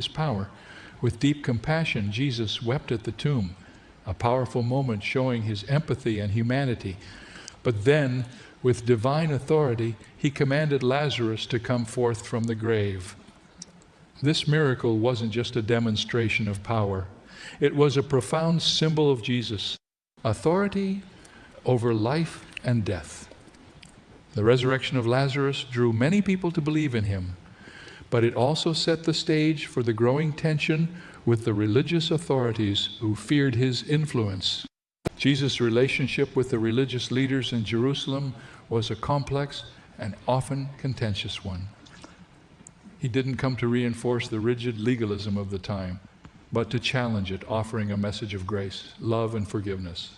His power. With deep compassion, Jesus wept at the tomb, a powerful moment showing his empathy and humanity. But then, with divine authority, he commanded Lazarus to come forth from the grave. This miracle wasn't just a demonstration of power. It was a profound symbol of Jesus' authority over life and death. The resurrection of Lazarus drew many people to believe in him, but it also set the stage for the growing tension with the religious authorities who feared his influence. Jesus' relationship with the religious leaders in Jerusalem was a complex and often contentious one. He didn't come to reinforce the rigid legalism of the time, but to challenge it, offering a message of grace, love, and forgiveness.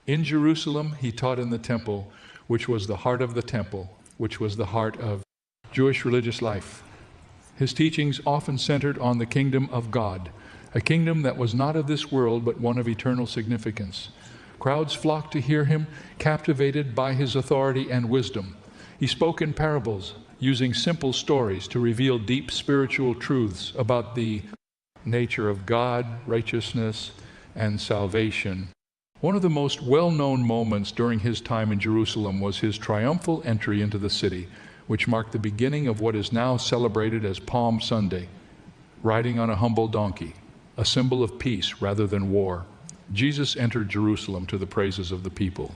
In Jerusalem, he taught in the temple, which was the heart of the temple, which was the heart of Jewish religious life. His teachings often centered on the kingdom of God, a kingdom that was not of this world, but one of eternal significance. Crowds flocked to hear him, captivated by his authority and wisdom. He spoke in parables, using simple stories to reveal deep spiritual truths about the nature of God, righteousness, and salvation. One of the most well-known moments during his time in Jerusalem was his triumphal entry into the city, which marked the beginning of what is now celebrated as Palm Sunday, riding on a humble donkey, a symbol of peace rather than war. Jesus entered Jerusalem to the praises of the people.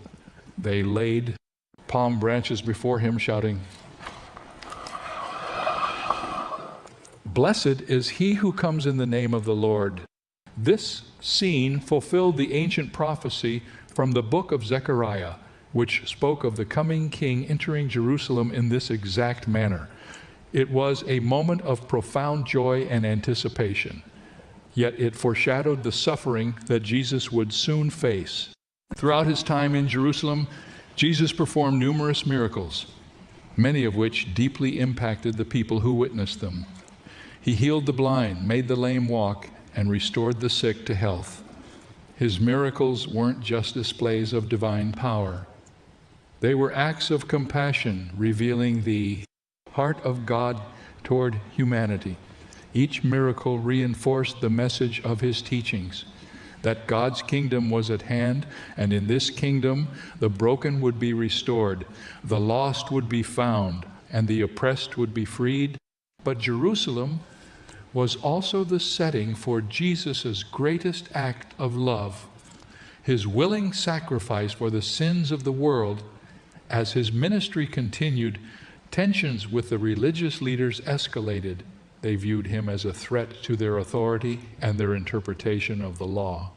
They laid palm branches before him, shouting, "Blessed is he who comes in the name of the Lord." This scene fulfilled the ancient prophecy from the book of Zechariah, which spoke of the coming king entering Jerusalem in this exact manner. It was a moment of profound joy and anticipation, yet it foreshadowed the suffering that Jesus would soon face. Throughout his time in Jerusalem, Jesus performed numerous miracles, many of which deeply impacted the people who witnessed them. He healed the blind, made the lame walk, and restored the sick to health. His miracles weren't just displays of divine power. They were acts of compassion, revealing the heart of God toward humanity. Each miracle reinforced the message of his teachings, that God's kingdom was at hand, and in this kingdom the broken would be restored, the lost would be found, and the oppressed would be freed. But Jerusalem was also the setting for Jesus' greatest act of love, his willing sacrifice for the sins of the world. As his ministry continued, tensions with the religious leaders escalated. They viewed him as a threat to their authority and their interpretation of the law.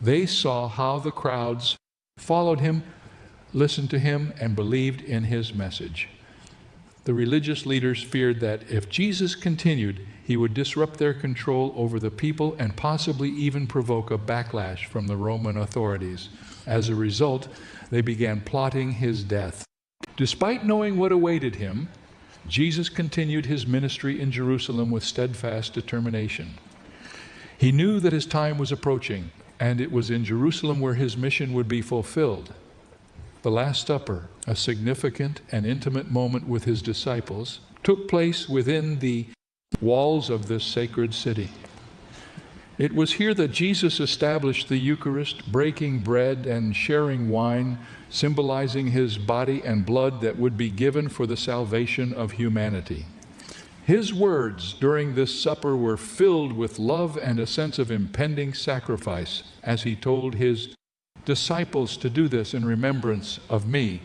They saw how the crowds followed him, listened to him, and believed in his message. The religious leaders feared that if Jesus continued, he would disrupt their control over the people and possibly even provoke a backlash from the Roman authorities. As a result, they began plotting his death. Despite knowing what awaited him, Jesus continued his ministry in Jerusalem with steadfast determination. He knew that his time was approaching, and it was in Jerusalem where his mission would be fulfilled. The Last Supper, a significant and intimate moment with his disciples, took place within the walls of this sacred city. It was here that Jesus established the Eucharist, breaking bread and sharing wine, symbolizing his body and blood that would be given for the salvation of humanity. His words during this supper were filled with love and a sense of impending sacrifice, as he told his disciples to do this in remembrance of me.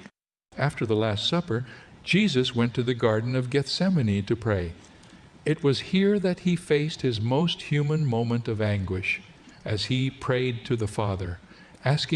After the Last Supper, Jesus went to the Garden of Gethsemane to pray. It was here that he faced his most human moment of anguish as he prayed to the Father, asking